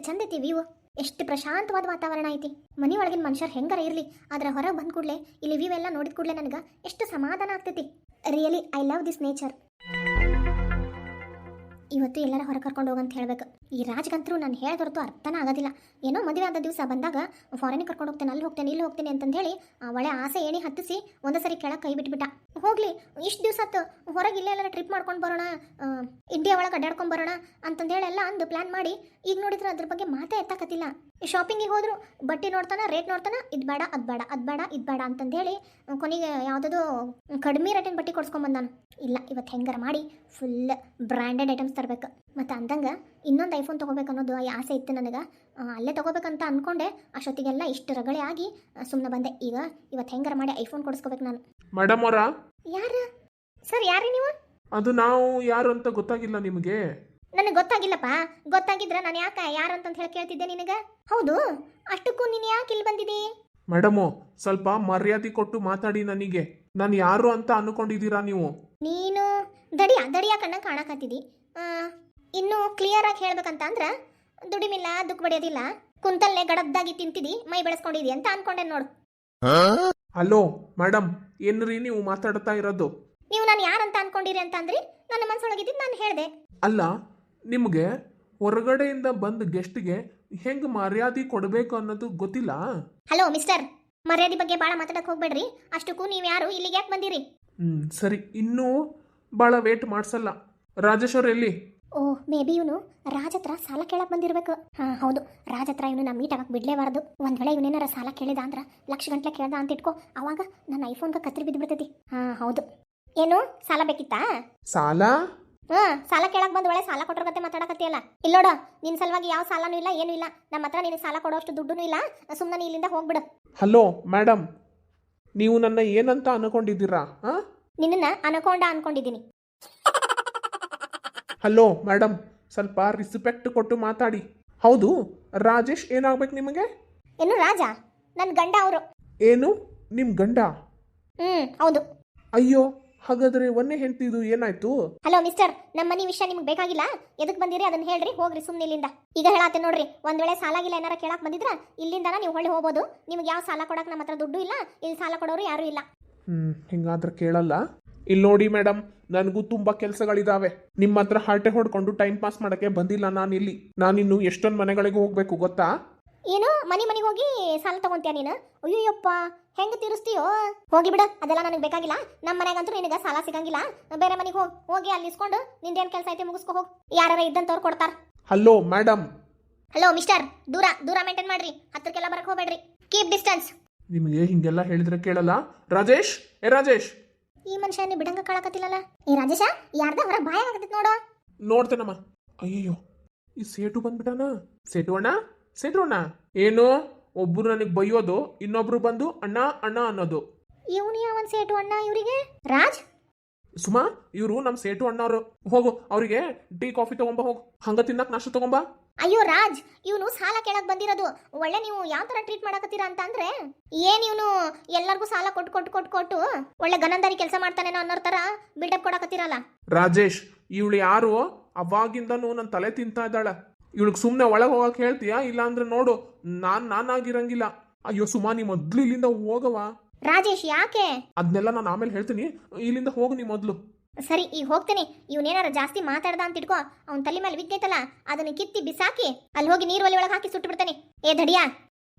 ಚಂದ ಐತಿ ವ್ಯೂ. ಎಷ್ಟು ಪ್ರಶಾಂತವಾದ ವಾತಾವರಣ ಐತಿ. ಮನಿ ಒಳಗಿನ ಮನುಷ್ಯರು ಹೆಂಗಾರ ಇರಲಿ, ಆದ್ರೆ ಹೊರಗೆ ಬಂದ ಕೂಡಲೇ ಇಲ್ಲಿ ವ್ಯೂ ಎಲ್ಲ ನೋಡಿದ ಕೂಡಲೇ ನನಗೆ ಎಷ್ಟು ಸಮಾಧಾನ ಆಗ್ತೈತಿ. Really I love this nature. ಇವತ್ತು ಎಲ್ಲರ ಹೊರ ಕರ್ಕೊಂಡು ಹೋಗಂತ ಹೇಳ್ಬೇಕು. ಈ ರಾಜ್ಗಂತರೂ ನಾನು ಹೇಳ್ದೊರ್ತು ಅರ್ಥನೇ ಆಗೋದಿಲ್ಲ. ಏನೋ ಮದುವೆ ಆದ ದಿವಸ ಬಂದಾಗ ಫಾರಿನಿಗೆ ಕರ್ಕೊಂಡು ಹೋಗ್ತೇನೆ, ಅಲ್ಲಿ ಹೋಗ್ತೇನೆ, ಇಲ್ಲಿ ಹೋಗ್ತೇನೆ ಅಂತಂದು ಹೇಳಿ ಒಳ್ಳೆ ಆಸೆ ಏಣಿ ಹತ್ತಿಸಿ ಒಂದೇ ಸರಿ ಕೆಳಗೆ ಕೈ ಬಿಟ್ಬಿಟ್ಟ. ಹೋಗ್ಲಿ, ಇಷ್ಟು ದಿವಸ ಹೊರಗೆ ಇಲ್ಲೇ ಎಲ್ಲರ ಟ್ರಿಪ್ ಮಾಡ್ಕೊಂಡು ಬರೋಣ, ಇಂಡಿಯಾ ಒಳಗೆ ಅಡ್ಡಾಡ್ಕೊಂಡು ಬರೋಣ ಅಂತಂದೇಳಿ ಎಲ್ಲ ಅಂದು ಪ್ಲ್ಯಾನ್ ಮಾಡಿ ಈಗ ನೋಡಿದ್ರೆ ಅದ್ರ ಬಗ್ಗೆ ಮಾತೇ ಎತ್ತಕತ್ತಿಲ್ಲ. ಶಾಪಿಂಗಿಗೆ ಹೋದ್ರು ಬಟ್ಟೆ ನೋಡ್ತಾನ, ರೇಟ್ ನೋಡ್ತಾನ, ಇದು ಬೇಡ ಅದು ಬೇಡ ಅದು ಬೇಡ ಇದು ಬೇಡ ಅಂತಂದೇಳಿ ಕೊನೆಗೆ ಯಾವುದೋ ಕಡಿಮೆ ರೇಟಿನ ಬಟ್ಟೆ ಕೊಡ್ಸ್ಕೊಂಬಂದಾನು. ಇಲ್ಲ, ಇವತ್ತು ಹೆಂಗಾರ ಮಾಡಿ ಫುಲ್ ಬ್ರ್ಯಾಂಡೆಡ್ ಐಟಮ್ಸ್ ತರಬೇಕು. ಮತ್ತು ಅಂದಂಗೆ ಇನ್ನೊಂದು ಐಫೋನ್ ತೊಗೋಬೇಕು ಅನ್ನೋದು ಆಸೆ ಇತ್ತು ನನಗೆ. ಅಲ್ಲೇ ತೊಗೋಬೇಕಂತ ಅಂದ್ಕೊಂಡೆ. ಅಷ್ಟೊತ್ತಿಗೆಲ್ಲ ಇಷ್ಟು ರಗಳೆ ಆಗಿ ಸುಮ್ಮನೆ ಬಂದೆ. ಈಗ ಇವತ್ತು ಹೆಂಗಾರ ಮಾಡಿ ಐಫೋನ್ ಕೊಡಿಸ್ಕೋಬೇಕು ನಾನು. ಮೇಡಮ್ ಅವರ ಯಾರು ಸರ್? ಯಾರೀ ನೀವು? ಅದು ನಾವು ಯಾರು ಅಂತ ಗೊತ್ತಾಗಿಲ್ಲ ನಿಮಗೆ? ನನಗೆ ಗೊತ್ತಾಗಿಲ್ಲಪ್ಪ. ಗೊತ್ತಾಗಿದ್ರೆ ನಾನು ಯಾಕೆ ಯಾರು ಅಂತಂತ ಹೇಳಿ ಕೇಳ್ತಿದ್ದೆ ನಿನಗೆ. ಹೌದು, ಅಷ್ಟಕ್ಕೂ ನೀನು ಯಾಕೆ ಇಲ್ಲಿ ಬಂದಿದ್ದೀ? ಮೇಡಮು, ಸ್ವಲ್ಪ ಮರ್ಯಾದೆ ಕೊಟ್ಟು ಮಾತಾಡಿ. ನನಗೆ ನಾನು ಯಾರು ಅಂತ ಅನ್ಕೊಂಡಿದ್ದೀರಾ ನೀವು? ನೀನು ದಡಿಯ ಕಣ್ಣ ಕಾಣಕತ್ತಿದ್ದಿ. ಇನ್ನು ಕ್ಲಿಯರ್ ಆಗಿ ಹೇಳ್ಬೇಕಂತ ಅಂದ್ರೆ ದುಡಿಮಿಲ್ಲ, ದುಃಖ ಬಡಿಯೋದಿಲ್ಲ, ಕುಂತಲ್ಲೇ ಗಡದ್ದಾಗಿ ತಿಂತಿದ್ದಿ, ಮೈ ಬೆಳೆಸ್ಕೊಂಡಿದ್ದಿ ಅಂತ ಅನ್ಕೊಂಡೆ ನೋಡು. ಹಲೋ ಮೇಡಮ್, ಏನ್ರಿ ನೀವು ಮಾತಾಡ್ತಾ ಇರೋದು? ನೀವು ನಾನು ಯಾರಂತ ಅನ್ಕೊಂಡಿರಿ ಅಂತ ಅಂದ್ರಿ, ನನ್ನ ಮನಸ್ಸೊಳಗಿದ್ದು ನಾನು ಹೇಳಿದೆ. ಅಲ್ಲ, ನಿಮಗೆ ಹೊರಗಡೆಯಿಂದ ಬಂದ ಗೆಸ್ಟ್ಗೆ ಹೆಂಗ್ ಮರ್ಯಾದೆ ಕೊಡಬೇಕು ಅನ್ನೋದು ಗೊತ್ತಿಲ್ಲ? ಹಲೋ ಮಿಸ್ಟರ್, ಮರ್ಯಾದೆ ಬಗ್ಗೆ ಭಾಳ ಮಾತಾಡಕ್ ಹೋಗ್ಬೇಡ್ರಿ. ಅಷ್ಟಕ್ಕೂ ನೀವು ಯಾರು, ಇಲ್ಲಿಗೆ ಯಾಕೆ ಬಂದಿರಿ? ಸರಿ, ಇನ್ನೂ ಭಾಳ ವೇಟ್ ಮಾಡಿಸಲ್ಲ. ರಾಜೇಶ್ ಅವ್ರು ಎಲ್ಲಿ? ಓ, ಮೇ ಬಿ ಇವನು ರಾಜ್ ಹತ್ರ ಸಾಲ ಕೇಳಕ್ ಬಂದಿರ್ಬೇಕು. ಹೌದು, ರಾಜ್ ಹತ್ರ ಇವನು ಮೀಟ್ ಆಗಕ್ಕೆ ಬಿಡ್ಲೇಬಾರ್ದು. ಒಂದ್ ವೇಳೆ ಇವನೇನಾರ ಸಾಲ ಕೇಳಿದ ಅಂದ್ರ ಲಕ್ಷ ಗಂಟ್ಲೆ ಕೇಳ್ದ ಅಂತ ಇಟ್ಕೋ, ಅವಾಗ ನನ್ನ ಐಫೋನ್ಗೆ ಕತ್ರಿ ಬಿದ್ದು ಬಿಡ್ತೈತಿ. ಹೌದು. ಏನು ಸಾಲ ಬೇಕಿತ್ತಾ? ಸಾಲ? ಸಾಲ ಕೇಳಕ್ ಬಂದ್ ಒಳ್ಳೆ ಸಾಲ ಕೊಟ್ಟರ ಮಾತಾಡಕತ್ತಿಯಲ್ಲ. ಇಲ್ಲೋಡ, ನಿನ್ ಸಲುವಾಗಿ ಯಾವ ಸಾಲನೂ ಇಲ್ಲ, ಏನೂ ಇಲ್ಲ. ನಮ್ಮ ಹತ್ರ ನಿನಗೆ ಸಾಲ ಕೊಡೋಷ್ಟು ದುಡ್ಡು ಇಲ್ಲ. ಸುಮ್ಮನೆ ನೀ ಇಲ್ಲಿಂದ ಹೋಗ್ಬಿಡು. ಹಲೋ ಮೇಡಮ್, ನೀವು ನನ್ನ ಏನಂತ ಅನ್ಕೊಂಡಿದ್ದೀರಾ? ನಿನ್ನ ಅನ್ಕೊಂಡಿದ್ದೀನಿ. ಹಲೋ ಮೇಡಮ್, ಸ್ವಲ್ಪ ರಿಸ್ಪೆಕ್ಟ್ ಕೊಟ್ಟು ಮಾತಾಡಿ. ಹೌದು, ರಾಜೇಶ್ ಏನಾಗ್ಬೇಕು ನಿಮಗೆ? ಏನು ರಾಜ? ನನ್ನ ಗಂಡ ಅವರು. ಏನು, ನಿಮ್ ಗಂಡ? ಹೌದು. ಅಯ್ಯೋ, ಹಾಗಾದ್ರೆ ಒಂದೇ ಹೆಂಡ್ತಿದು ಏನಾಯ್ತು? ಹಲೋ ಮಿಸ್ಟರ್, ನಮ್ಮ ಮನೆ ವಿಷಯ ನಿಮ್ಗೆ ಬೇಕಾಗಿಲ್ಲ. ಎದಕ್ ಬಂದಿರಿ ಅದನ್ನ ಹೇಳ್ರಿ, ಹೋಗ್ರಿ ಸುಮ್ಮನೆ ಇಲ್ಲಿಂದ. ಈಗ ಹೇಳತ್ತೆ ನೋಡ್ರಿ, ಒಂದ್ ವೇಳೆ ಸಾಲಾಗಿಲ್ಲ ಏನಾರ ಕೇಳಕ್ ಬಂದಿದ್ರ ಇಲ್ಲಿಂದ ನೀವು ಹೊಳ್ಳಿ ಹೋಗ್ಬೋದು. ನಿಮ್ಗೆ ಯಾವ ಸಾಲ ಕೊಡಕ್ ನಮ್ಮ ಹತ್ರ ದುಡ್ಡು ಇಲ್ಲ, ಇಲ್ಲಿ ಸಾಲ ಕೊಡೋರು ಯಾರು ಇಲ್ಲ. ಹಿಂಗಾದ್ರೆ ಕೇಳಲ್ಲ. ಇಲ್ಲಿ ನೋಡಿ ಮೇಡಮ್, ನನಗೂ ತುಂಬಾ ಕೆಲಸಗಳಿದಾವೆ. ನಿಮ್ಮ ಹತ್ರ ಹಾರ್ಟೆ ಹೊಡ್ಕೊಂಡು ಟೈಮ್ ಪಾಸ್ ಮಾಡಕ್ಕೆ ಬಂದಿಲ್ಲ ನಾನಿಲ್ಲಿ. ನಾನಿನ್ನು ಎಷ್ಟೊಂದು ಮನೆಗಳಿಗೆ ಹೋಗ್ಬೇಕು ಗೊತ್ತಾ? ಏನು ಮನೆಗೆ ಹೋಗಿ ಸಾಲ ತಗೊಂತೀಯ ನೀನು? ಅಯ್ಯೋಯಪ್ಪ, ಹೆಂಗ ತೀರಿಸ್ತೀಯೋ? ಹೋಗಿ ಬಿಡ, ಅದೆಲ್ಲ ನನಗೆ ಬೇಕಾಗಿಲ್ಲ. ನಮ್ಮ ಮನೆಗಂತೂ ನಿನಗೆ ಸಾಲ ಸಿಗಂಗಿಲ್ಲ. ಬೇರೆ ಮನೆಗೆ ಹೋಗಿ ಅಲ್ಲಿ ಇಸ್ಕೊಂಡು ನಿಂದೇನು ಕೆಲಸ ಐತೆ ಮುಗಿಸ್ಕೊ ಹೋಗಿ. ಯಾರು ಇದ್ದಂತವ್ರು ಕೊಡ್ತಾರ. Hello madam. ಹಲೋ ಮಿಸ್ಟರ್, ದೂರ ಮೇಂಟೈನ್ ಮಾಡ್ರಿ. ಹತ್ರಕ್ಕೆಲ್ಲ ಬರಕ್ ಹೋಗ್ಬೇಡ್ರಿ. Keep distance. ನಿಮಗೆ ಹಿಂಗೆಲ್ಲ ಹೇಳಿದ್ರೆ ಕೇಳಲ್ಲ. ರಾಜೇಶ್, ರಾಜೇಶ್. ಈ ಮನುಷ್ಯ ಬಿಡಂಗ ಕಾಳಕತ್ತಿಲ್ಲಲ್ಲ. ಈ ರಾಜೇಶ ಯಾರ್ದ ಹೊರ ಭಯ ಆಗತೈತಿ ನೋಡು. ನೋಡ್ತೇನಮ್ಮ. ಅಯ್ಯೋ, ಈ ಸೇಟು ಬಂದ್ಬಿಟ್ಟಾನ. ಸೇಟು ಅಣ್ಣ ಏನು? ಒಬ್ರು ನನಗೆ ಬೈಯೋದು, ಇನ್ನೊಬ್ರು ಬಂದು ಅಣ್ಣ ಅಣ್ಣ ಅನ್ನೋದು. ಇವನು ಯಾವನ್ ಸೇಟು ಅಣ್ಣ ಇವರಿಗೆ? ರಾಜ್, ಸುಮಾ, ಇವರು ನಮ್ಮ ಸೇಟು ಅಣ್ಣವ್ರು. ಹೋಗು, ಅವರಿಗೆ ಟೀ ಕಾಫಿ ತಗೊಂಬ. ಹೋಗು, ಹಂಗ ತಿನ್ನಕ್ ನಾಷ್ಟ ತಗೊಂಬ. ಅಯ್ಯೋ ರಾಜ್, ಇವನು ಸಾಲ ಕೇಳಕ್ ಬಂದಿರೋದು. ಒಳ್ಳೆ ನೀವು ಯಾವ ತರ ಟ್ರೀಟ್ ಮಾಡಕತ್ತೀರಾ ಅಂತ ಅಂದ್ರೆ, ಏನ್ ಇವನು ಎಲ್ಲರಿಗೂ ಸಾಲ ಕೊಟ್ಟು ಒಳ್ಳೆ ಗನಂದಾರಿ ಕೆಲಸ ಮಾಡ್ತಾನೇನೋ ಅನ್ನೋ ತರ ಬಿಲ್ಡಪ್ ಕೊಡಕತ್ತೀರಲ್ಲ. ರಾಜೇಶ್, ಇವಳು ಯಾರು? ಅವಾಗಿಂದನೂ ನನ್ನ ತಲೆ ತಿಂತಾ ಇದ್ದಾಳ. ಇವಳಿಗೆ ಸುಮ್ಮನೆ ಒಳಗೆ ಹೋಗಕ್ ಹೇಳ್ತೀಯಾ? ಇಲ್ಲ ಅಂದ್ರೆ ನೋಡು, ನಾನಾಗಿರಂಗಿಲ್ಲ. ಅಯ್ಯೋ ಸುಮಾ, ನೀ ಮೊದ್ಲು ಇಲ್ಲಿಂದ ಹೋಗವಾ. ರಾಜೇಶ್, ಯಾಕೆ? ಅದನ್ನೆಲ್ಲ ನಾನು ಆಮೇಲೆ ಹೇಳ್ತೀನಿ. ಇಲ್ಲಿಂದ ಹೋಗು ನೀ ಮೊದ್ಲು. ಸರಿ, ಈಗ ಹೋಗ್ತೇನೆ. ಇವನೇನಾರ ಜಾಸ್ತಿ ಮಾತಾಡ್ದ ಅಂತ ಇಟ್ಕೋ, ಅವ್ನ ತಲೆ ಮೇಲೆ ವಿಗ್ಗೈತಲ್ಲ ಅದನ್ನ ಕಿತ್ತಿ ಬಿಸಾಕಿ ಅಲ್ಲಿ ಹೋಗಿ ನೀರು ಒಲೆ ಒಳಗೆ ಹಾಕಿ ಸುಟ್ಟು ಬಿಡ್ತಾನೆ. ಏ ದಡಿಯಾ,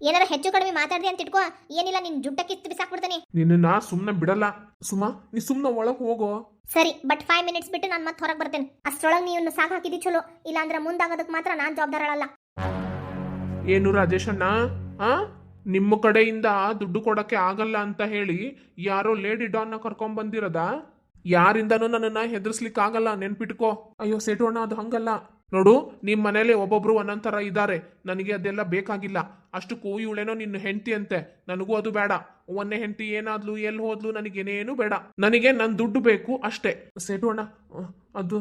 ಏನಾರ ಹೆಚ್ಚು ಕಡಿಮೆ ಮಾತಾಡ್ದೆ ಅಂತ ಇಟ್ಕೋ, ಏನಿಲ್ಲ ನಿನ್ ಜುಟ್ಟ ಕಿತ್ತು ಬಿಸಾಕ್ಬಿಡ್ತಾನೆ. ನಿನ್ನ ಸುಮ್ಮನೆ ಬಿಡಲ್ಲ. ಸುಮಾ, ನೀ ಸುಮ್ಮನೆ ಒಳಗೆ ಹೋಗೋ. ಸರಿ, ಬಟ್ 5 ಮಿನಿಟ್ಸ್ ಬಿಟ್ಟು ನಾನು ಮತ್ತೆ ಹೊರಗೆ ಬರ್ತೇನೆ. ಅಷ್ಟರೊಳಗೆ ನೀವು ಸಾಕು ಹಾಕಿದಿ ಚಲೋ, ಇಲ್ಲ ಅಂದ್ರೆ ಮುಂದಾಗೋದಕ್ಕೆ ಮಾತ್ರ ನಾನು ಜವಾಬ್ದಾರಳಲ್ಲ. ಏನು ರಾಜೇಶ್ ಅಣ್ಣ, ನಿಮ್ಮ ಕಡೆಯಿಂದ ದುಡ್ಡು ಕೊಡಕ್ಕೆ ಆಗಲ್ಲ ಅಂತ ಹೇಳಿ ಯಾರೋ ಲೇಡಿ ಡಾನ್ನ ಕರ್ಕೊಂಡ್ ಬಂದಿರೋದ? ಯಾರಿಂದನೂ ನನ್ನನ್ನ ಹೆದರ್ಸ್ಲಿಕ್ಕೆ ಆಗಲ್ಲ, ನೆನ್ಪಿಟ್ಕೋ. ಅಯ್ಯೋ ಸೇಟು ಅಣ್ಣ, ಅದು ಹಂಗಲ್ಲ ನೋಡು. ನಿಮ್ ಮನೇಲಿ ಒಬ್ಬೊಬ್ರು ಒಂದೊಂದ್ ತರ ಇದ್ದಾರೆ. ನನಗೆ ಅದೆಲ್ಲ ಬೇಕಾಗಿಲ್ಲ. ಅಷ್ಟಕ್ಕೂ ಇವಳೇನೋ ನಿನ್ನ ಹೆಂಡತಿ ಅಂತೆ, ನನಗೂ ಅದು ಬೇಡ. ಒಂದೇ ಹೆಂಡತಿ ಏನಾದ್ಲು, ಎಲ್ಲಿ ಹೋದ್ಲು, ನನಗೇನೇನು ಬೇಡ. ನನಗೆ ನನ್ನ ದುಡ್ಡು ಬೇಕು ಅಷ್ಟೇ. ಸೇಟು ಅಣ್ಣ, ಅದು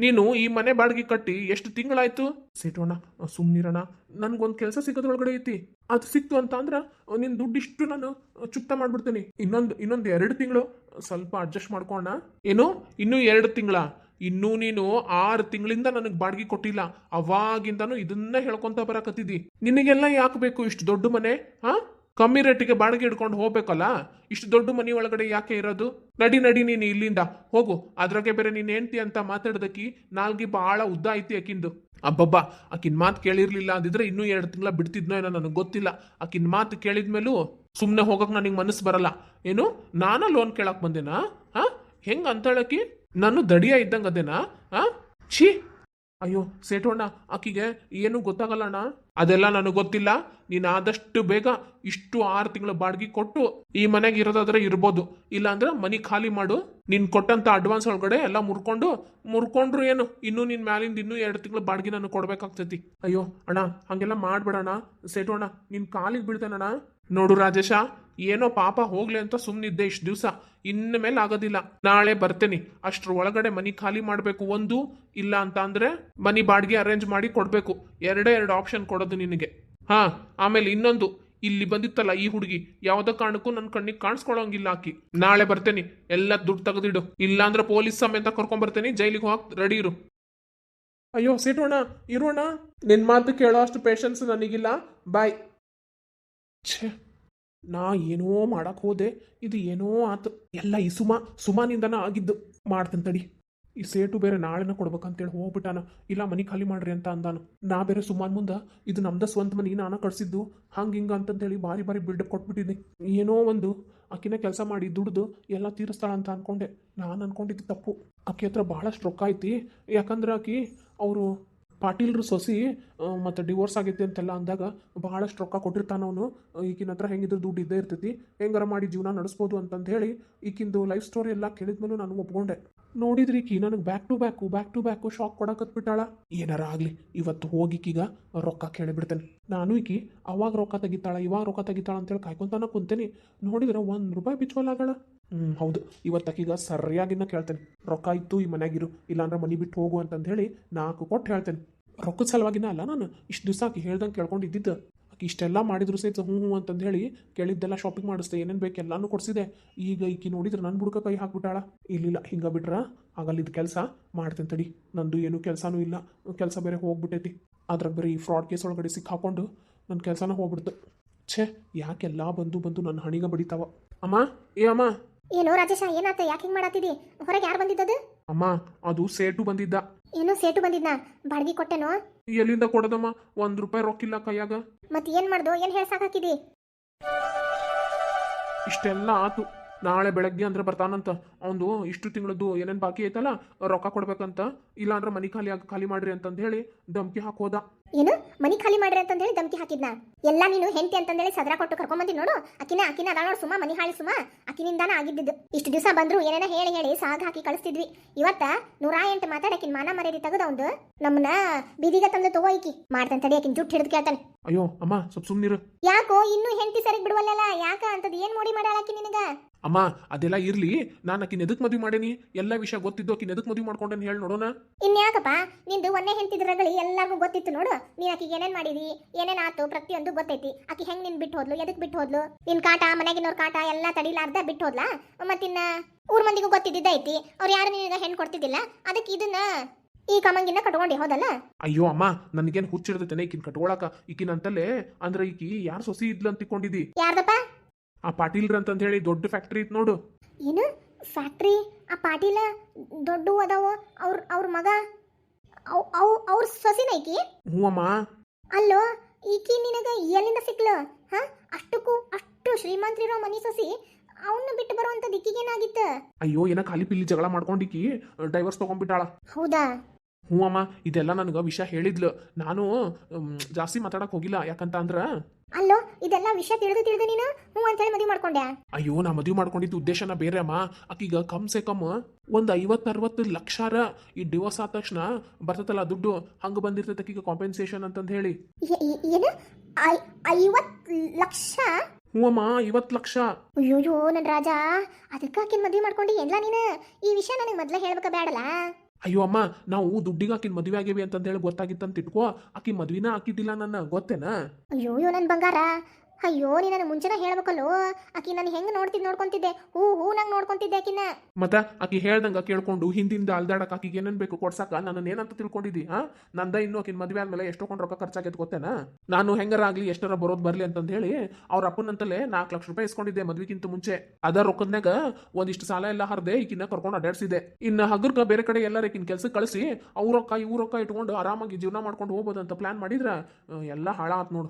ನೀನು ಈ ಮನೆ ಬಾಡಿಗೆ ಕಟ್ಟಿ ಎಷ್ಟು ತಿಂಗಳಾಯ್ತು? ಸೇಟು ಅಣ್ಣ, ಸುಮ್ನಿರಣ್ಣ, ನನ್ಗೊಂದು ಕೆಲಸ ಸಿಗೋದ್ರೊಳಗಡೆ ಐತಿ. ಅದು ಸಿಕ್ತು ಅಂತ ಅಂದ್ರ ನಿನ್ ದುಡ್ಡು ಇಷ್ಟು ನಾನು ಚುಕ್ತ ಮಾಡ್ಬಿಡ್ತೀನಿ. ಇನ್ನೊಂದು 2 ತಿಂಗಳು ಸ್ವಲ್ಪ ಅಡ್ಜಸ್ಟ್ ಮಾಡ್ಕೋಣ. ಏನು, ಇನ್ನೂ 2 ತಿಂಗಳ? ಇನ್ನೂ ನೀನು 6 ತಿಂಗಳಿಂದ ನನಗೆ ಬಾಡಿಗೆ ಕೊಟ್ಟಿಲ್ಲ. ಅವಾಗಿಂದನು ಇದನ್ನ ಹೇಳ್ಕೊಂತ ಬರಕತ್ತಿದ್ದಿ. ನಿನಗೆಲ್ಲ ಯಾಕೆ ಬೇಕು ಇಷ್ಟು ದೊಡ್ಡ ಮನೆ? ಹಾ, ಕಮ್ಮಿ ರೇಟಿಗೆ ಬಾಡಿಗೆ ಹಿಡ್ಕೊಂಡು ಹೋಗ್ಬೇಕಲ್ಲ. ಇಷ್ಟು ದೊಡ್ಡ ಮನೆ ಒಳಗಡೆ ಯಾಕೆ ಇರೋದು? ನಡಿ ನಡಿ ನೀನು ಇಲ್ಲಿಂದ ಹೋಗು. ಅದ್ರಾಗೆ ಬೇರೆ ನೀನ್ ಹೆಂಡ್ತಿ ಅಂತ ಮಾತಾಡ್ದಕ್ಕಿ ನಾಲ್ಗಿ ಬಹಳ ಉದ್ದ ಐತಿ ಆಕಿಂದು. ಅಬ್ಬಬ್ಬಾ, ಆಕಿನ್ ಮಾತು ಕೇಳಿರ್ಲಿಲ್ಲ ಅಂದಿದ್ರೆ ಇನ್ನೂ 2 ತಿಂಗಳ ಬಿಡ್ತಿದ್ನೋ ಏನೋ, ನನಗೆ ಗೊತ್ತಿಲ್ಲ. ಆಕಿನ್ ಮಾತು ಕೇಳಿದ್ಮೇಲೂ ಸುಮ್ಮನೆ ಹೋಗಕ್ ನನಗೆ ಮನಸ್ಸು ಬರಲ್ಲ. ಏನು, ನಾನ ಲೋನ್ ಕೇಳಕ್ ಬಂದೇನಾ? ಹಾ, ಹೆಂಗ್ ಅಂತಳಕಿ? ನಾನು ದಡಿಯ ಇದ್ದಂಗ ಅದೇನಾ? ಹಾ, ಛೀ. ಅಯ್ಯೋ ಸೇಟೋಣ, ಆಕಿಗೆ ಏನು ಗೊತ್ತಾಗಲ್ಲಣ್ಣ. ಅದೆಲ್ಲ ನನಗೆ ಗೊತ್ತಿಲ್ಲ. ನೀನು ಆದಷ್ಟು ಬೇಗ ಇಷ್ಟು 6 ತಿಂಗಳ ಬಾಡಿಗೆ ಕೊಟ್ಟು ಈ ಮನೆಗೆ ಇರೋದಾದ್ರೆ ಇರ್ಬೋದು, ಇಲ್ಲ ಅಂದ್ರೆ ಮನಿ ಖಾಲಿ ಮಾಡು. ನೀನ್ ಕೊಟ್ಟಂತ ಅಡ್ವಾನ್ಸ್ ಒಳಗಡೆ ಎಲ್ಲ ಮುರ್ಕೊಂಡ್ರು ಏನು, ಇನ್ನು ನಿನ್ ಮ್ಯಾಲಿಂದ ಇನ್ನೂ 2 ತಿಂಗಳ ಬಾಡಿಗೆ ನಾನು ಕೊಡ್ಬೇಕಾಗ್ತೈತಿ. ಅಯ್ಯೋ ಅಣ್ಣ, ಹಂಗೆಲ್ಲ ಮಾಡ್ಬೇಡಣ್ಣ. ಸೇಟೋಣ, ನಿನ್ ಕಾಲಿಗೆ ಬೀಳ್ತೇನಣ್ಣ. ನೋಡು ರಾಜೇಶ, ಏನೋ ಪಾಪ ಹೋಗ್ಲಿ ಅಂತ ಸುಮ್ಮನಿದ್ದೆ ಇಷ್ಟು ದಿವಸ. ಇನ್ನು ಮೇಲೆ ಆಗೋದಿಲ್ಲ. ನಾಳೆ ಬರ್ತೇನೆ. ಅಷ್ಟ್ರ ಒಳಗಡೆ ಮನಿ ಖಾಲಿ ಮಾಡಬೇಕು ಒಂದು, ಇಲ್ಲ ಅಂತ ಅಂದ್ರೆ ಮನಿ ಬಾಡಿಗೆ ಅರೇಂಜ್ ಮಾಡಿ ಕೊಡ್ಬೇಕು. 2 ಆಪ್ಷನ್ ಕೊಡೋದು ನಿನಗೆ. ಹಾ, ಆಮೇಲೆ ಇನ್ನೊಂದು, ಇಲ್ಲಿ ಬಂದಿತ್ತಲ್ಲ ಈ ಹುಡುಗಿ, ಯಾವ್ದೋ ಕಾರಣಕ್ಕೂ ನನ್ನ ಕಣ್ಣಿಗೆ ಕಾಣಿಸ್ಕೊಳ್ಳೋಂಗಿಲ್ಲ ಆಕಿ. ನಾಳೆ ಬರ್ತೇನೆ, ಎಲ್ಲ ದುಡ್ಡು ತೆಗೆದಿಡು. ಇಲ್ಲ ಅಂದ್ರೆ ಪೊಲೀಸ್ ಸಮೇತ ಕರ್ಕೊಂಡ್ ಬರ್ತೇನೆ. ಜೈಲಿಗೆ ಹೋಗ್ ರೆಡಿ ಇರು. ಅಯ್ಯೋ ಸೇಟೋಣ, ಇರೋಣ. ನಿನ್ ಮಾತು ಕೇಳೋ ಅಷ್ಟು ಪೇಷನ್ಸ್ ನನಗಿಲ್ಲ. ಬಾಯ್. ಛೇ, ನಾ ಏನೋ ಮಾಡಕ್ ಹೋದೆ, ಇದು ಏನೋ ಆತು. ಎಲ್ಲ ಈ ಸುಮಾನಿಂದನ ಆಗಿದ್ದು. ಮಾಡ್ತೇನೆ ತಡಿ. ಈ ಸೇಟು ಬೇರೆ ನಾಳೆನ ಕೊಡ್ಬೇಕಂತೇಳಿ ಹೋಗ್ಬಿಟ್ಟಾನ. ಇಲ್ಲ ಮನಿ ಖಾಲಿ ಮಾಡ್ರಿ ಅಂತ ಅಂದಾನು. ನಾ ಬೇರೆ ಸುಮಾನ್ ಮುಂದೆ ಇದು ನಮ್ದ ಸ್ವಂತ ಮನಿ, ನಾನ ಕಟ್ಸಿದ್ದು, ಹಂಗ ಹಿಂಗ ಅಂತಂತೇಳಿ ಬಾರಿ ಬಿಲ್ಡಪ್ ಕೊಟ್ಬಿಟ್ಟಿದ್ದೆ. ಏನೋ ಒಂದು ಆಕಿನ ಕೆಲಸ ಮಾಡಿ ದುಡ್ದು ಎಲ್ಲ ತೀರಿಸ್ತಾಳ ಅಂತ ಅನ್ಕೊಂಡೆ. ನಾನು ಅನ್ಕೊಂಡಿದ್ದು ತಪ್ಪು. ಆಕೆ ಹತ್ರ ಭಾಳಷ್ಟು ರೊಕ್ಕ ಐತಿ. ಯಾಕಂದ್ರೆ ಆಕಿ ಅವರು ಪಾಟೀಲ್ರು ಸೊಸಿ ಮತ್ತು ಡಿವೋರ್ಸ್ ಆಗೈತಿ ಅಂತೆಲ್ಲ ಅಂದಾಗ ಬಹಳಷ್ಟು ರೊಕ್ಕ ಕೊಟ್ಟಿರ್ತಾನವನು. ಈಗಿನ ಹತ್ರ ಹೆಂಗಿದ್ರು ದುಡ್ಡು ಇದ್ದೇ ಇರ್ತೈತಿ, ಹೆಂಗಾರ ಮಾಡಿ ಜೀವನ ನಡೆಸ್ಬೋದು ಅಂತಂದು ಹೇಳಿ ಈಗಿಂದು ಲೈಫ್ ಸ್ಟೋರಿ ಎಲ್ಲ ಕೇಳಿದ್ಮೇಲೂ ನಾನು ಒಪ್ಕೊಂಡೆ. ನೋಡಿದ್ರಿ ಈಕಿ ನನಗೆ ಬ್ಯಾಕ್ ಟು ಬ್ಯಾಕು ಶಾಕ್ ಕೊಡಕತ್ಬಿಟ್ಟಾಳ. ಏನಾರ ಆಗಲಿ, ಇವತ್ತು ಹೋಗಿಕೀಗ ರೊಕ್ಕ ಕೇಳಿಬಿಡ್ತೇನೆ. ನಾನು ಈಕಿ ಅವಾಗ ರೊಕ್ಕ ತೆಗಿತಾಳ ಇವಾಗ ರೊಕ್ಕ ತೆಗಿತಾಳ ಅಂತೇಳಿ ಕಾಯ್ಕೊಂತಾನ ಕುಂತೇನೆ. ನೋಡಿದ್ರೆ ₹1 ಬಿಚ್ಚೋಲಾಗಳ. ಹೌದು, ಇವತ್ತಕೀಗ ಸರಿಯಾಗಿನ ಕೇಳ್ತೇನೆ. ರೊಕ್ಕ ಇತ್ತು ಈ ಮನ್ಯಾಗಿರು, ಇಲ್ಲಾಂದ್ರೆ ಮನಿ ಬಿಟ್ಟು ಹೋಗು ಅಂತಂದು ಹೇಳಿ 4 ಕೊಟ್ಟು ಹೇಳ್ತೇನೆ. ರೊಕ್ಕದ ಸಲುವಾಗಿನ ಅಲ್ಲ ನಾನು ಇಷ್ಟು ದಿವಸ ಆಕಿ ಹೇಳ್ದಂಗೆ ಕೇಳ್ಕೊಂಡಿದ್ದಿದ್ದು. ಆಕಿ ಇಷ್ಟೆಲ್ಲ ಮಾಡಿದ್ರು ಸಹಿತ ಹ್ಞೂ ಅಂತಂದು ಹೇಳಿ ಕೇಳಿದ್ದೆಲ್ಲ ಶಾಪಿಂಗ್ ಮಾಡಿಸ್ದೆ, ಏನೇನು ಬೇಕು ಎಲ್ಲಾನು ಕೊಡಿಸಿದೆ. ಈಗ ಈಕಿ ನೋಡಿದ್ರೆ ನನ್ನ ಬುಡಕ ಕೈ ಹಾಕ್ಬಿಟ್ಟಾಳ. ಇಲ್ಲಿಲ್ಲ, ಹಿಂಗೆ ಬಿಟ್ರ ಆಗಲ್ಲಿದ್ದು ಕೆಲಸ ಮಾಡ್ತೇನೆ ತಡಿ. ನಂದು ಏನು ಕೆಲಸನೂ ಇಲ್ಲ, ಕೆಲಸ ಬೇರೆ ಹೋಗ್ಬಿಟ್ಟೈತಿ. ಅದ್ರಾಗ ಬೇರೆ ಈ ಫ್ರಾಡ್ ಕೇಸ್ ಒಳಗಡೆ ಸಿಕ್ಕಾಕೊಂಡು ನನ್ನ ಕೆಲಸನ ಹೋಗ್ಬಿಡ್ತು. ಛೇ, ಯಾಕೆಲ್ಲ ಬಂದು ನನ್ನ ಹಣಿಗ ಬಡಿತಾವ. ಅಮ್ಮ, ಏ ಅಮ್ಮ. ಏನೋ ರಾಜೇಶ, ಏನಾತ? ಯಾಕೆ ಹಿಂಗೆ ಮಾಡತ್ತಿದಿ? ಹೊರಗೆ ಯಾರು ಬಂದಿದ್ದದು? ಅಮ್ಮ, ಅದು ಸೇಟು ಬಂದಿದ್ದ. ಏನೋ ಸೇಟು ಬಂದಿದ್ನ? ಬಾಡಿಗೆ ಕೊಟ್ಟೆನೋ? ಎಲ್ಲಿಂದ ಕೊಡದಮ್ಮ? ₹1 ರೊಕ್ಕಿಲ್ಲ ಕೈಯಾಗ. ಮತ್ತೆ ಏನ್ ಮಾಡ್ದು? ಏನ್ ಹೇಳ್ಸಾಕಿದಿ? ಇಷ್ಟೆಲ್ಲ ಆತು. ನಾಳೆ ಬೆಳಗ್ಗೆ ಅಂದ್ರೆ ಬರ್ತಾನಂತ. ಅವನು ಇಷ್ಟು ತಿಂಗಳದ್ದು ಏನೇನು ಬಾಕಿ ಐತಲ್ಲ ರೊಕ್ಕ ಕೊಡ್ಬೇಕಂತ. ಇಲ್ಲ ಅಂದ್ರೆ ಮನಿ ಖಾಲಿ ಮಾಡ್ರಿ ಅಂತಂದು ಹೇಳಿ ಧಮ್ಕಿ ಹಾಕೋದ. ಏನು ಮನಿ ಖಾಲಿ ಮಾಡ್ರಿ ಅಂತಂದು ಹೇಳಿ ಧಮ್ಕಿ ಹಾಕಿದ್ನ? ಎಲ್ಲ ನೀನು ಹೆಂಡತಿ ಅಂತಂದೇಳಿ ಸದರ ಕೊಟ್ಟು ಕರ್ಕೊಂಬಂದಿ ನೋಡು. ಅಕಿನ ಅದಾಳ ನೋಡು ಸುಮಾ, ಮನಿ ಹಾಳಿ ಸುಮಾ. ಅಕಿನಿಂದಾನ ಆಗಿದ್ದು. ಇಷ್ಟು ದಿವಸ ಬಂದ್ರು ಏನೇನ ಹೇಳಿ ಸಾಗ ಹಾಕಿ ಕಳಿಸ್ತಿದ್ವಿ. ಇವತ್ತ 108 ಮಾತಾಡಕಿನ್ ಮಾನ ಮರ್ಯಾದೆ ತೆಗೆದವಂದು ನಮ್ಮನ್ನ ಬೀದಿಗೆ ತಂದು ತಗೋ ಈಕಿ. ಮಾಡ್ತಾನೆ ತಡಿ, ಆಕಿನ ಜುಟ್ಟು ಹಿಡಿದು ಕೇಳ್ತಾನೆ. ಅಯ್ಯೋ ಅಮ್ಮ, ಸ್ವಲ್ಪ ಸುಮ್ನಿರು. ಯಾಕೋ ಇನ್ನೂ ಹೆಂಡತಿ ಸರಿಗ್ ಬಿಡುವಲ್ಲ? ಯಾಕ ಅಂತದ್ ಏನ್ ಮೋಡಿ ಮಾಡಾಳಕಿ ನಿನಗ? ಅಮ್ಮ, ಅದೆಲ್ಲ ಇರ್ಲಿ. ನಾನು ಆಕಿನ ಎದಕ್ ಮದ್ವೆ ಮಾಡೇನಿ? ಎಲ್ಲ ವಿಷಯ ಗೊತ್ತಿದ್ದು ಆಕಿನ ಎದಕ್ ಮದ್ವೆ ಮಾಡ್ಕೊಂಡೇನಿ ಹೇಳಿ ನೋಡೋಣ. ಇನ್ಯಾಕಪ್ಪ, ನಿಂದು ಒಂದೇ ಹೆಂಡತಿದ್ರಗಳಿ ಎಲ್ಲರಿಗೂ ಗೊತ್ತಿತ್ತು ನೋಡು. ನೀನ್ ಆಕಿಗೆ ಏನೇನ್ ಮಾಡಿದಿ, ಏನೇನ್ ಆತು ಪ್ರತಿಯೊಂದು ಗೊತ್ತೈತಿ. ಆಕಿ ಹೆಂಗ್ ನಿನ್ ಬಿಟ್ಟು ಹೋದ್ಲು, ಎದಕ್ ಬಿಟ್ಟು ಹೋದ್ಲು, ನಿನ್ ಕಾಟ ಮನೆಗಿನವ್ರ ಕಾಟ ಎಲ್ಲ ತಡಿಲಾರ್ದ ಬಿಟ್ಟು ಹೋದ್ಲಾ? ಮತ್ತಿನ್ನ ಊರ್ ಮಂದಿಗೂ ಗೊತ್ತಿದ್ದೈತಿ. ಅವ್ರು ಯಾರು ನಿನಗ ಹೆಣ್ ಕೊಡ್ತಿದ್ದಿಲ್ಲ. ಅದಕ್ಕೆ ಇದನ್ನ ಈ ಕಮಂಗಿನ ಕಟ್ಕೊಂಡಿ ಹೋದಲ್ಲ? ಅಯ್ಯೋ ಅಮ್ಮ, ನನಗೇನು ಹುಚ್ಚಿಡ್ತೈತೆ ಈಕಿನ ಕಟ್ಕೊಳಕ. ಈಕಿನಂತಲ್ಲೇ ಅಂದ್ರೆ ಈಕಿ ಯಾರು ಸೊಸಿ ಇದ್ಲು ಅಂತ ತಿಕೊಂಡಿದ್ದಿ? ಯಾರ್ದಪ್ಪ? ಆ ಪಾಟೀಲ್ರ ಅಂತ ಹೇಳಿ ದೊಡ್ಡ ಫ್ಯಾಕ್ಟ್ರಿ ಇತ್ತು ನೋಡು. ಏನು ಫ್ಯಾಕ್ಟ್ರಿ? ಆ ಪಾಟೀಲ ದೊಡ್ಡ ಅದಾವ. ಅವ್ರ ಮಗ ಅವ್ರ ಸೊಸಿನ ಈಕಿ? ಹ್ಞೂ ಅಮ್ಮ. ಅಲ್ಲೋ, ಈಕಿ ನಿನಗ ಎಲ್ಲಿಂದ ಸಿಕ್ಲು? ಹಾ, ಅಷ್ಟು ಶ್ರೀಮಂತರಿರೋ ಮನಿ ಸೊಸಿ ಅವನ್ನ ಬಿಟ್ಟು ಬರುವಂತದ್ದು ಈಕಿಗೇನಾಗಿತ್ತ? ಅಯ್ಯೋ, ಏನ ಖಾಲಿ ಪಿಲ್ಲಿ ಜಗಳ ಮಾಡ್ಕೊಂಡಿಕ್ಕಿ ಡೈವರ್ಸ್ ತಗೊಂಡ್ಬಿಟ್ಟಾಳ. ಹೌದಾ? ಹ್ಞೂ ಅಮ್ಮ, ಇದೆಲ್ಲ ನನಗೆ ವಿಷಯ ಹೇಳಿದ್ಲು. ನಾನು ಜಾಸ್ತಿ ಮಾತಾಡಕ್ ಹೋಗಿಲ್ಲ. ಯಾಕಂತ ಅಂದ್ರ ಅಲ್ಲೋ, ಇದೆಲ್ಲ ವಿಷಯ ತಿಳಿದು ನೀನು ಹ್ಞೂ ಅಂತೇಳಿ ಮದುವೆ ಮಾಡ್ಕೊಂಡೆ? ಅಯ್ಯೋ, ನಾ ಮದುವೆ ಮಾಡ್ಕೊಂಡಿದ್ದು ಉದ್ದೇಶನ ಬೇರೆ ಅಮ್ಮ. ಆಕೀಗ ಕಮ್ ಸೆ ಕಮ್ ಒಂದು 50-60 ಲಕ್ಷಾರ ಈ ಡಿವೋರ್ಸ್ ಆದ ತಕ್ಷಣ ಬರ್ತದಲ್ಲ ದುಡ್ಡು, ಹಂಗ ಬಂದಿರ್ತೈತೆ ಆಕೀಗ ಕಾಂಪೆನ್ಸೇಷನ್ ಅಂತಂದು ಹೇಳಿ. ಏನು 50 ಲಕ್ಷ? ಹ್ಞೂ ಅಮ್ಮ, 50 ಲಕ್ಷ. ಅಯ್ಯೋಯ್ಯೋ ನನ್ನ ರಾಜ, ಅದಕ್ಕೆ ಆಕಿನ ಮದುವೆ ಮಾಡ್ಕೊಂಡು ಎಲ್ಲ ನೀನು? ಈ ವಿಷಯ ನನಗೆ ಮೊದಲೇ ಹೇಳ್ಬೇಕ ಬೇಡಲ್ಲ? ಅಯ್ಯೋ ಅಮ್ಮ, ನಾವು ದುಡ್ಡಿಗೆ ಆಕಿನ ಮದುವೆ ಆಗೇವಿ ಅಂತಂದು ಹೇಳಿ ಗೊತ್ತಾಗಿತ್ತಂತ ಇಟ್ಕೋ. ಆಕಿ ಮದ್ವಿನ ಹಾಕಿದ್ದಿಲ್ಲ ನನ್ನ, ಗೊತ್ತೇನಾ? ಅಯ್ಯೋಯ್ಯೋ ನನ್ನ ಬಂಗಾರ, ಅಯ್ಯೋ ನೀ ನನ್ನ ಮುಂಚೆನ ಹೇಳ್ಬೇಕಲ್ಲೋ. ಆಕಿ ನಾನು ಹೆಂಗ್ ನೋಡ್ಕೊಂತಿದ್ದೆ, ಹೂ ನಂಗೆ ನೋಡ್ಕೊಂತಿದ್ದೆ ಆಕಿನ. ಮತ್ತ ಆಕಿ ಹೇಳ್ದಂಗ ಕೇಳ್ಕೊಂಡು ಹಿಂದಿಂದ ಅಲ್ದಾಡಕ್ ಆಕಿಗೆ ಏನೇನ್ ಬೇಕು ಕೊಡ್ಸಾಕ ನನ್ನ ಏನಂತ ತಿಳ್ಕೊಂಡಿದ್ದಿ? ನಂದ ಇನ್ನು ಆಕಿನ ಮದ್ವೆ ಆದ್ಮೇಲೆ ಎಷ್ಟೊಂದು ರೊಕ್ಕ ಖರ್ಚಾಗೈತೆ ಗೊತ್ತೇನ? ನಾನು ಹೆಂಗಾರ ಆಗ್ಲಿ ಎಷ್ಟರ ಬರೋದ್ ಬರ್ಲಿ ಅಂತಂದ ಹೇಳಿ ಅವ್ರ ಅಪ್ಪನಂತಲೇ 4 ಲಕ್ಷ ರೂಪಾಯಿ ಇಸ್ಕೊಂಡಿದ್ದೆ ಮದ್ವಿಗಿಂತ ಮುಂಚೆ. ಅದ ರೊಕ್ಕದ್ನಾಗ ಒಂದಿಷ್ಟು ಸಾಲ ಎಲ್ಲ ಹರ್ದೆ ಈಕಿನ ಕರ್ಕೊಂಡು ಅಡ್ಡಾಡ್ಸಿದೆ. ಇನ್ನ ಹಗರ್ಗ ಬೇರೆ ಕಡೆ ಎಲ್ಲಾರ ಈಕಿನ ಕೆಲ್ಸಕ್ಕೆ ಕಳಿಸಿ ಅವ್ರ ರೊಕ್ಕ ಇವ್ರ ರೊಕ್ಕ ಇಟ್ಕೊಂಡು ಆರಾಮಾಗಿ ಜೀವನ ಮಾಡ್ಕೊಂಡು ಹೋಗ್ಬೋದಂತ ಪ್ಲಾನ್ ಮಾಡಿದ್ರ ಎಲ್ಲ ಹಾಳಾತ್ ನೋಡು.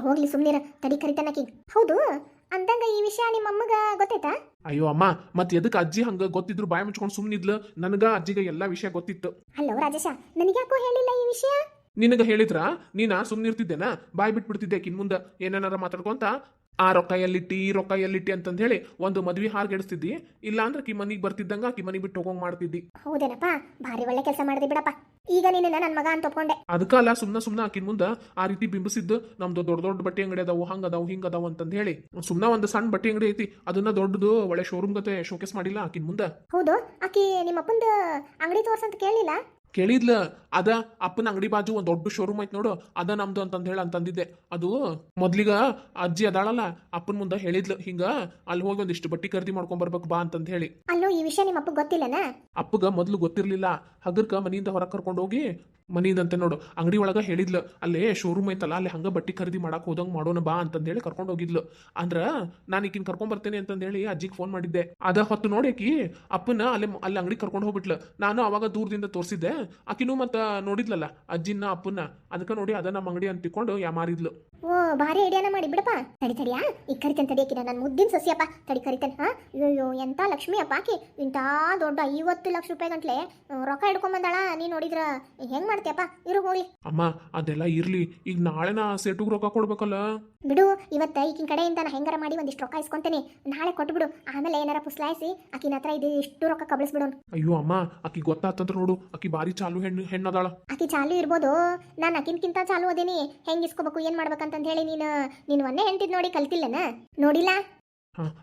ಹೋಗ್ಲಿ ಸುಮ್ನಿರ, ತಡಿ ಕರಿತಾನಕಿ. ಹೌದು ಅಂದಂಗ ಈ ವಿಷಯ ನಿಮ್ಮ ಅಮ್ಮಗ ಗೊತ್ತೈತಾ? ಅಯ್ಯೋ ಅಮ್ಮ, ಮತ್ ಎದಕ್ ಅಜ್ಜಿ ಹಂಗ ಗೊತ್ತಿದ್ರು ಬಾಯಿ ಮುಚ್ಕೊಂಡು ಸುಮ್ನಿದ್ಲು? ನನಗ ಅಜ್ಜಿಗೆ ಎಲ್ಲಾ ವಿಷಯ ಗೊತ್ತಿತ್ತು. ಹಲೋ ರಾಜೇಶ, ನನಗ್ಯಾಕೋ ಹೇಳಿಲ್ಲ ಈ ವಿಷಯ? ನಿನಗ ಹೇಳಿದ್ರ ನೀನ ಸುಮ್ನಿರ್ತಿದ್ದೇನ? ಬಾಯ್ ಬಿಟ್ಬಿಡ್ತಿದ್ದೆ ಕಿನ್ ಮುಂದ ಏನೇನಾರ ಮಾತಾಡ್ಕೊಂತ. ಆ ರೊಕ್ಕ ಎಲ್ಲಿಟ್ಟಿ ಈ ರೊಕ್ಕ ಎಲ್ಲಿಟ್ಟಿ ಅಂತಂದ ಹೇಳಿ ಒಂದು ಮದ್ವಿ ಹಾರ್ಗೆಡಿಸ್ತಿದ್ದಿ. ಇಲ್ಲ ಅಂದ್ರೆ ಆಕಿ ಮನಿಗ್ ಬರ್ತಿದ್ದಂಗ ಆಕಿ ಮನಿ ಬಿಟ್ಟು ಹೋಗಂಗ್ ಮಾಡ್ತಿದ್ದಿ. ಹೌದೇನಪ್ಪ, ಭಾರಿ ಒಳ್ಳೆ ಕೆಲಸ ಮಾಡಿದೆ ಬಿಡಪ್ಪ. ಈಗ ನೀನು ನನ್ನ ಮಗ ಅಂತ ಒಪ್ಕೊಂಡೆ. ಅದಕ್ಕಲ್ಲ ಸುಮ್ನ ಆಕಿನ್ ಮುಂದ ಆ ರೀತಿ ಬಿಂಬಿಸಿದ್ದು. ನಮ್ದು ದೊಡ್ಡ ದೊಡ್ಡ ಬಟ್ಟೆ ಅಂಗಡಿ ಅದಾವು, ಹಂಗದಾವು ಹಿಂಗದಾವು ಅಂತಂದ ಹೇಳಿ ಸುಮ್ನ ಒಂದು ಸಣ್ಣ ಬಟ್ಟೆ ಅಂಗಡಿ ಐತಿ, ಅದನ್ನ ದೊಡ್ಡದು ಒಳ್ಳೆ ಶೋರೂಮ್ ಗತೆ ಶೋಕೇಸ್ ಮಾಡಿಲ್ಲ ಆಕಿನ್ ಮುಂದ. ಹೌದು, ಆಕಿ ನಿಮ್ಮ ಅಪ್ಪಂದ ಅಂಗಡಿ ತೋರ್ಸಂತ ಕೇಳಿಲ್ಲ? ಕೇಳಿದ್ಲ. ಅದ ಅಪ್ಪನ ಅಂಗಡಿ ಬಾಜು ಒಂದ್ ದೊಡ್ಡ ಶೋರೂಮ್ ಐತ್ ನೋಡು, ಅದ ನಮ್ದು ಅಂತಂದ ಹೇಳಿ ಅಂತಂದಿದ್ದೆ. ಅದು ಮೊದ್ಲಿಗ ಅಜ್ಜಿ ಅದಾಳಲ್ಲ ಅಪ್ಪನ ಮುಂದೆ ಹೇಳಿದ್ಲು, ಹಿಂಗ ಅಲ್ಲಿ ಹೋಗಿ ಒಂದಿಷ್ಟು ಬಟ್ಟಿ ಖರೀದಿ ಮಾಡ್ಕೊಂಡ್ ಬರ್ಬೇಕು ಬಾ ಅಂತಂದ ಹೇಳಿ. ಅಲ್ಲೋ ಈ ವಿಷಯ ನಿಮ್ಮ ಅಪ್ಪ ಗೊತ್ತಿಲ್ಲನ? ಅಪ್ಪಗ ಮೊದ್ಲು ಗೊತ್ತಿರ್ಲಿಲ್ಲ. ಹಗರ್ಕ ಮನಿಯಿಂದ ಹೊರಗೆ ಕರ್ಕೊಂಡು ಹೋಗಿ ಮನಿದಂತೆ ನೋಡು ಅಂಗಡಿ ಒಳಗ ಹೇಳಿದ್ಲು, ಅಲ್ಲೇ ಶೋರೂಮ್ ಐತಲ್ಲ ಅಲ್ಲಿ ಹಂಗ ಬಟ್ಟಿ ಖರೀದಿ ಮಾಡಕ್ ಹೋದಂಗ್ ಮಾಡೋಣ ಬಾ ಅಂತಂದ ಹೇಳಿ ಕರ್ಕೊಂಡು ಹೋಗಿದ್ಲು. ಅಂದ್ರ ನಾನು ಈಕಿನ್ ಕರ್ಕೊಂಡ್ ಬರ್ತೇನೆ ಅಂತಂದ ಹೇಳಿ ಅಜ್ಜಿಗೆ ಫೋನ್ ಮಾಡಿದ್ದೆ. ಅದ ಹೊತ್ತು ನೋಡಿ ಆಕಿ ಅಪ್ಪನ ಅಲ್ಲಿ ಅಂಗಡಿ ಕರ್ಕೊಂಡು ಹೋಗ್ಬಿಟ್ಲು. ನಾನು ಅವಾಗ ದೂರದಿಂದ ತೋರಿಸಿದ್ದೆ. ಆಕಿನೂ ಮತ್ತ ನೋಡಿದ್ಲಲ್ಲ ಅಜ್ಜಿನ ಅಪ್ಪನ, ಅದಕ್ಕ ನೋಡಿ ಅದ ನಮ್ಮ ಅಂಗಡಿ ಅಂತ ತಿಳ್ಕೊಂಡು ಯಾಮಾರಿದ್ಲು. ಓ ಭಾರಿ ಐಡಿಯಾನ ಮಾಡಿ ಬಿಡಪ್ಪ. ತಡಿಯಾ ಈಗ ಕರಿತೇನೆ, ತಡಿಯಕಿನ ನನ್ನ ಮುದ್ದಿನ ಸೊಸಿಯಪ್ಪ. ಕರಿತೇನೆ. ಅಯ್ಯೋ ಎಂತ ಲಕ್ಷ್ಮಿ ಅಪ್ಪ ಆಕಿ, ಇಂಥ ದೊಡ್ಡ 50 ಲಕ್ಷ ರೂಪಾಯಿ ಗಂಟ್ಲೆ ರೊಕ್ಕ ಹಿಡ್ಕೊಂಡ್ ಬಂದಾಳ. ನೀ ನೋಡಿದ್ರ ಹೆಂಗ್ ಮಾಡ್ತೀಯಪ್ಪ? ಇರು ಹೋಗ್ಲಿ. ಅಮ್ಮ ಅದೆಲ್ಲ ಇರ್ಲಿ, ಈಗ ನಾಳೆನ ಸೆಟುಗ್ ರೊಕ್ಕ ಕೊಡ್ಬೇಕಲ್ಲ. ಬಿಡು, ಇವತ್ತ ಈಕಿನ ಕಡೆಯಿಂದ ನಾ ಹೆಂಗಾರ ಮಾಡಿ ಒಂದಿಷ್ಟು ರೊಕ್ಕ ಇಸ್ಕೊಂತೇನೆ, ನಾಳೆ ಕೊಟ್ಬಿಡು. ಆಮೇಲೆ ಏನಾರ ಪುಸ್ಲಾಯಿಸಿ ಆಕಿನ ಹತ್ರ ಇದು ಇಷ್ಟು ರೊಕ್ಕ ಕಬಳಿಸ್ಬಿಡು. ಅಯ್ಯೋ ಅಮ್ಮ, ಆಕಿ ಗೊತ್ತಾತಂದ್ರ ನೋಡು, ಆಕಿ ಬಾರಿ ಚಾಲು ಹೆಣ್ಣದಾಳ. ಆಕಿ ಚಾಲು ಇರ್ಬೋದು, ನಾನು ಆಕಿನ್ಕಿಂತ ಚಾಲು ಅದೇನಿ. ಹೆಂಗ್ ಇಸ್ಕೋಬೇಕು ಏನ್ ಮಾಡ್ಬೇಕಂತ ಹೇಳಿ ನೀನು ಒಂದೇ ಹೆಂಡ್ತಿದ್ ನೋಡಿ ಕಲ್ತಿಲ್ಲನ? ನೋಡಿಲ್ಲ?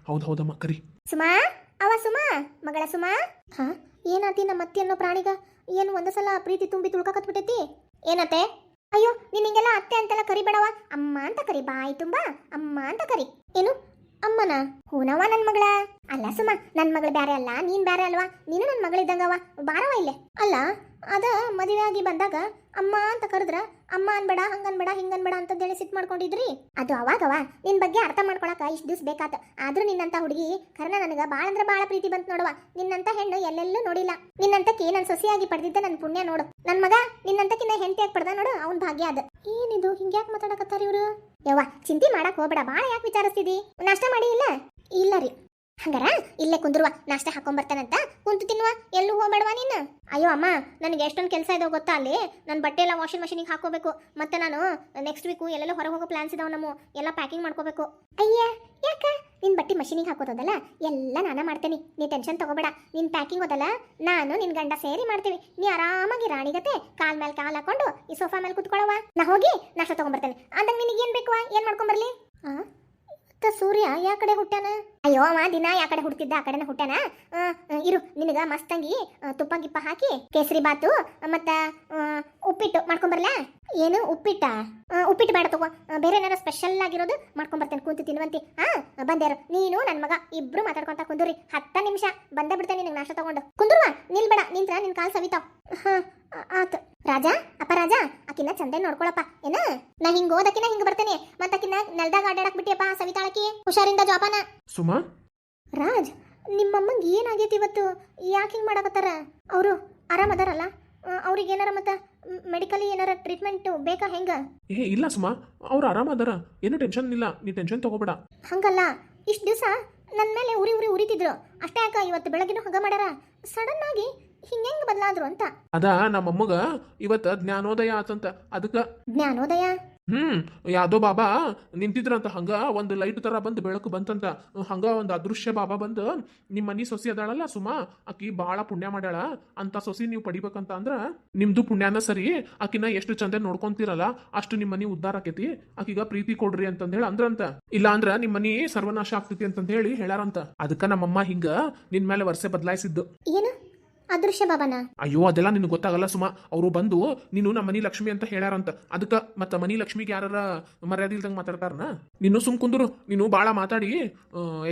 ಹೌದಮ್ಮ ಕರಿ. ಸುಮಾ, ಅವ ಸುಮಾ, ಮಗಳ ಸುಮಾ. ಏನಾತಿ ನಮ್ಮ ಅತ್ತಿ ಅನ್ನೋ ಪ್ರಾಣಿಗ ಏನು ಒಂದ ಸಲ ಪ್ರೀತಿ ತುಂಬಿ ತುಳ್ಕತ್ಬಿಟ್ಟೈತಿ? ಏನತ್ತೆ? ಅಯ್ಯೋ ನೀನ್ ಹಿಂಗೆಲ್ಲ ಅತ್ತೆ ಅಂತೆಲ್ಲ ಕರಿಬೇಡವ, ಅಮ್ಮ ಅಂತ ಕರಿ. ಬಾಯಿ ತುಂಬಾ ಅಮ್ಮ ಅಂತ ಕರಿ. ಏನು ಅಮ್ಮನ? ಹೂನವ ನನ್ ಮಗಳ. ಅಲ್ಲ ಸುಮ, ನನ್ ಮಗಳು ಬ್ಯಾರೆ ಅಲ್ಲ, ನೀನ್ ಬ್ಯಾರೆ ಅಲ್ವಾ? ನೀನು ನನ್ ಮಗಳಿದ್ದಂಗವ, ಬಾರವ ಇಲ್ಲೇ. ಅಲ್ಲ ಅದ ಮದುವೆ ಆಗಿ ಬಂದಾಗ ಅಮ್ಮ ಅಂತ ಕರೆದ್ರ ಅಮ್ಮ ಅನ್ಬೇಡ, ಹಂಗನ್ಬೇಡ, ಹಿಂಗನ್ಬೇಡ ಅಂತಂದೇಳಿ ಸಿಟ್ ಮಾಡ್ಕೊಂಡಿದ್ರಿ. ಅದು ಅವಾಗವ ನಿನ್ ಬಗ್ಗೆ ಅರ್ಥ ಮಾಡ್ಕೊಳಕ ಇಷ್ಟು ದಿವ್ಸ ಬೇಕಾತ. ಆದ್ರೂ ನಿನ್ನಂತ ಹುಡುಗಿ ಕರ್ನ ನನಗ ಬಾಳ ಅಂದ್ರ ಬಾಳ ಪ್ರೀತಿ ಬಂತು ನೋಡುವ. ನಿನ್ನಂತ ಹೆಣ್ಣು ಎಲ್ಲೆಲ್ಲೂ ನೋಡಿಲ್ಲ. ನಿನ್ನಂತಕಿ ನನ್ ಸೊಸೆಯಾಗಿ ಪಡೆದಿದ್ದ ನನ್ ಪುಣ್ಯ ನೋಡು. ನನ್ ಮಗ ನಿನ್ನಂತಕಿನ ಹೆಂಡತಿಯಾಗಿ ಪಡೆದ ನೋಡು, ಅವ್ನ್ ಭಾಗ್ಯ ಅದ. ಏನಿದು ಹಿಂಗ್ಯಾಕ್ ಮಾತಾಡಕತ್ತಾರ ಇವ್ರು? ಯವ್ವ ಚಿಂತೆ ಮಾಡಕ್ ಹೋಗ್ಬೇಡ, ಬಾಳ ಯಾಕೆ ವಿಚಾರಿಸ್ತಿದಿ? ನಾಷ್ಟ ಮಾಡಿ ಇಲ್ಲ? ಇಲ್ಲ ರೀ. ಹಂಗಾರ ಇಲ್ಲೇ ಕುಂದ್ರುವ, ನಾಷ್ಟ ಹಾಕೊಂಡ್ ಬರ್ತಾನಂತ ಕುಂತು ತಿನ್ನುವ, ಎಲ್ಲೂ ಹೋಗ್ಬೇಡವಾ ನೀನು? ಅಯ್ಯೋ ಅಮ್ಮ, ನನಗೆ ಎಷ್ಟೊಂದು ಕೆಲಸ ಇದಾವ ಗೊತ್ತಾ? ಅಲ್ಲಿ ನನ್ನ ಬಟ್ಟೆ ಎಲ್ಲ ವಾಷಿಂಗ್ ಮಷೀನಿಗೆ ಹಾಕೋಬೇಕು. ಮತ್ತೆ ನಾನು ನೆಕ್ಸ್ಟ್ ವೀಕು ಎಲ್ಲೆಲ್ಲೋ ಹೊರಗೆ ಹೋಗೋ ಪ್ಲಾನ್ಸ್ ಇದಾವ ನಮ್ಮ, ಎಲ್ಲ ಪ್ಯಾಕಿಂಗ್ ಮಾಡ್ಕೋಬೇಕು. ಅಯ್ಯ ಯಾಕ? ನಿನ್ ಬಟ್ಟೆ ಮಷೀನಿಗೆ ಹಾಕೋದಲ್ಲ ಎಲ್ಲ ನಾನ ಮಾಡ್ತೇನೆ, ನೀ ಟೆನ್ಷನ್ ತಗೋಬೇಡ. ನಿನ್ ಪ್ಯಾಕಿಂಗ್ ಹೋದಲ್ಲ ನಾನು ನಿನ್ ಗಂಡ ಸೇರಿ ಮಾಡ್ತೀವಿ. ನೀ ಆರಾಮಾಗಿ ರಾಣಿಗತೆ ಕಾಲ್ ಮೇಲೆ ಕಾಲ್ ಹಾಕೊಂಡು ಈ ಸೋಫಾ ಮೇಲೆ ಕುತ್ಕೊಳ್ಳವ. ನಾ ಹೋಗಿ ನಾಷ್ಟ ತಗೊಂಡ್ಬರ್ತೇನೆ. ಅಂದಂಗ ನಿನಗೆ ಏನ್ ಬೇಕು? ಏನ್ ಮಾಡ್ಕೊಂಬರ್ಲಿ? ಸೂರ್ಯ ಯಾ ಕಡೆ ಹುಟ್ಟಾನ? ಅಯ್ಯೋ ಅವ ದಿನ ಯಾ ಕಡೆ ಹುಡ್ತಿದ್ದ ಆ ಕಡೆನ ಹುಟ್ಟಾನ. ಇರು, ನಿನಗ ಮಸ್ತಂಗಿ ತುಪ್ಪ ಗಿಪ್ಪ ಹಾಕಿ ಕೇಸರಿ ಬಾತು ಮತ್ತ ಉಪ್ಪಿಟ್ಟು ಮಾಡ್ಕೊಂಬರ್ಲಾ? ಏನು ಉಪ್ಪಿಟ್ಟ? ಉಪ್ಪಿಟ್ಟು ಬೇಡ ತಗೋ, ಬೇರೆ ಏನಾರ ಸ್ಪೆಷಲ್ ಆಗಿರೋದು ಮಾಡ್ಕೊಂಬರ್ತೇನೆ, ಕೂತು ತಿನ್ನುವಂತಿ. ಬಂದೇರು ನೀನು ನನ್ನ ಮಗ ಇಬ್ರು ಮಾತಾಡ್ಕೊಂತ ಕುಂದ್ರಿ. 10 ನಿಮಿಷ ಬಂದೇ ಬಿಡ್ತೇನೆ ನಿನಗೆ ನಾಷ್ಟ ತಗೊಂಡು. ಕುಂದ್ರುವ, ನಿಲ್ಬೇಡ, ನಿಂತ್ರ ನಿನ್ ಕಾಲ್ ಸವಿತಾವ್. ಆತು ರಾಜಾ, ಅಪ್ಪ ರಾಜಾ, ಆಕಿನ ಚಂದ ನೋಡ್ಕೊಳಪ್ಪ. ಏನ ನಾ ಹಿಂಗ ಓದಕಿನ ಹಿಂಗ ಬರ್ತೇನೆ, ಮತ್ತ ಆಕಿನ ನೆಲ್ದಾಗ ಅಡ್ಡಾಡಕ್ ಬಿಟ್ಟಿಯಪ್ಪ. ಸವಿತಾಳಕಿ ಹುಷಾರಿಂದ ಜೋಪಾನ. ಸುಮಾ, ರಾಜ್ ನಿಮ್ಮಮ್ಮಂಗೆ ಏನಾಗೈತಿ ಇವತ್ತು? ಯಾಕೆ ಹಿಂಗ್ ಮಾಡಕತ್ತಾರ? ಅವರು ಆರಾಮದಾರಲ್ಲ? ಅವ್ರಿಗೆ ಏನಾರ ಮತ್ತ ಮೆಡಿಕಲಿ ಏನಾರ ಟ್ರೀಟ್ಮೆಂಟ್ ಬೇಕಾ ಹೆಂಗ? ಇಲ್ಲ ಸುಮಾ, ಅವ್ರು ಆರಾಮದಾರ, ಏನು ಟೆನ್ಷನ್ ಇಲ್ಲ, ನೀ ಟೆನ್ಷನ್ ತಗೋಬೇಡ. ಹಂಗಲ್ಲ, ಇಷ್ಟು ದಿವಸ ನನ್ನ ಮೇಲೆ ಉರಿತಿದ್ರು ಅಷ್ಟೇ. ಯಾಕ ಇವತ್ತು ಬೆಳಗಿನ ಹಂಗ ಮಾಡ್ಯಾರ? ಸಡನ್ ಆಗಿ ಹಿಂಗೆಂಗ್ ಬದಲಾದ್ರು ಅಂತ. ಅದ ನಮ್ಮಮ್ಮಗ ಇವತ್ತ ಜ್ಞಾನೋದಯ ಆತಂತ, ಅದಕ್ಕ. ಜ್ಞಾನೋದಯ? ಯಾವ್ದೋ ಬಾಬಾ ನಿಂತಿದ್ರಂತ, ಹಂಗ ಒಂದು ಲೈಟ್ ತರ ಬಂದು ಬೆಳಕು ಬಂತಂತ. ಹಂಗ ಒಂದು ಅದೃಶ್ಯ ಬಾಬಾ ಬಂದು ನಿಮ್ಮ ಮನಿ ಸೊಸಿ ಅದಾಳಲ್ಲ ಸುಮಾ, ಆಕಿ ಬಾಳ ಪುಣ್ಯ ಮಾಡ್ಯಾಳ ಅಂತ ಸೊಸಿ ನೀವು ಪಡಿಬೇಕಂತ ಅಂದ್ರ ನಿಮ್ದು ಪುಣ್ಯನ ಸರಿ. ಆಕಿನ ಎಷ್ಟು ಚಂದ ನೋಡ್ಕೊಂತೀರಲ್ಲ ಅಷ್ಟು ನಿಮ್ಮ ಮನಿ ಉದ್ಧಾರ ಆಕೇತಿ, ಆಕಿಗ ಪ್ರೀತಿ ಕೊಡ್ರಿ ಅಂತಂದ ಹೇಳಿ ಅಂದ್ರಂತ. ಇಲ್ಲ ಅಂದ್ರ ನಿಮ್ಮ ಮನಿ ಸರ್ವನಾಶ ಆಗ್ತೈತಿ ಅಂತಂದ ಹೇಳಿ ಹೇಳ್ಯಾರಂತ. ಅದಕ್ಕ ನಮ್ಮಮ್ಮ ಹಿಂಗ ನಿನ್ ಮೇಲೆ ವರ್ಷೆ ಬದಲಾಯಿಸಿದ್ದು. ಏನು ಅದೃಶ್ಯ ಬಾಬಾನ? ಅಯ್ಯೋ ಅದೆಲ್ಲ ನಿನಗೆ ಗೊತ್ತಾಗಲ್ಲ ಸುಮಾ. ಅವರು ಬಂದು ನೀನು ನಮ್ಮ ಮನಿ ಲಕ್ಷ್ಮಿ ಅಂತ ಹೇಳ್ಯಾರಂತ, ಅದಕ್ಕೆ ಮತ್ತೆ ಮನಿ ಲಕ್ಷ್ಮಿಗೆ ಯಾರ ಮರ್ಯಾದೆ ಇಲ್ದಂಗೆ ಮಾತಾಡ್ತಾರನ? ನೀನು ಸುಮ್ ಕುಂದ್ರು, ನೀನು ಭಾಳ ಮಾತಾಡಿ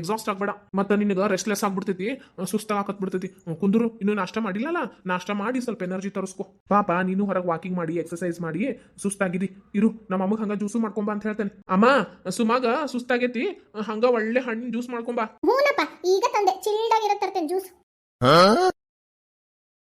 ಎಕ್ಸಾಸ್ಟ್ ಆಗ್ಬೇಡ, ಮತ್ತೆ ನಿನಗೆ ರೆಸ್ಟ್ಲೆಸ್ ಆಗ್ಬಿಡ್ತೈತಿ, ಸುಸ್ತಾಗತ್ ಬಿಡ್ತೈತಿ. ಕುಂದ್ರು, ಇನ್ನು ನಾಷ್ಟ ಮಾಡಿಲ್ಲಲ್ಲ, ನಾಷ್ಟ ಮಾಡಿ ಸ್ವಲ್ಪ ಎನರ್ಜಿ ತರಿಸ್ಕೊ ಪಾಪ. ನೀನು ಹೊರಗೆ ವಾಕಿಂಗ್ ಮಾಡಿ ಎಕ್ಸರ್ಸೈಸ್ ಮಾಡಿ ಸುಸ್ತಾಗಿದಿ. ಇರು, ನಮ್ಮ ಅಮ್ಮಗೆ ಹಂಗ ಜ್ಯೂಸು ಮಾಡ್ಕೊಂಬ ಅಂತ ಹೇಳ್ತೇನೆ. ಅಮ್ಮ ಸುಮಾಗ ಸುಸ್ತಾಗೈತಿ, ಹಂಗ ಒಳ್ಳೆ ಹಣ್ಣಿನ ಜ್ಯೂಸ್ ಮಾಡ್ಕೊಂಬಾ. ಹೂನಪ್ಪ, ಈಗ ತಂದೆ ಚಿಲ್ಡಾಗಿರತ್ತರ್ತೇನೆ ಜ್ಯೂಸ್.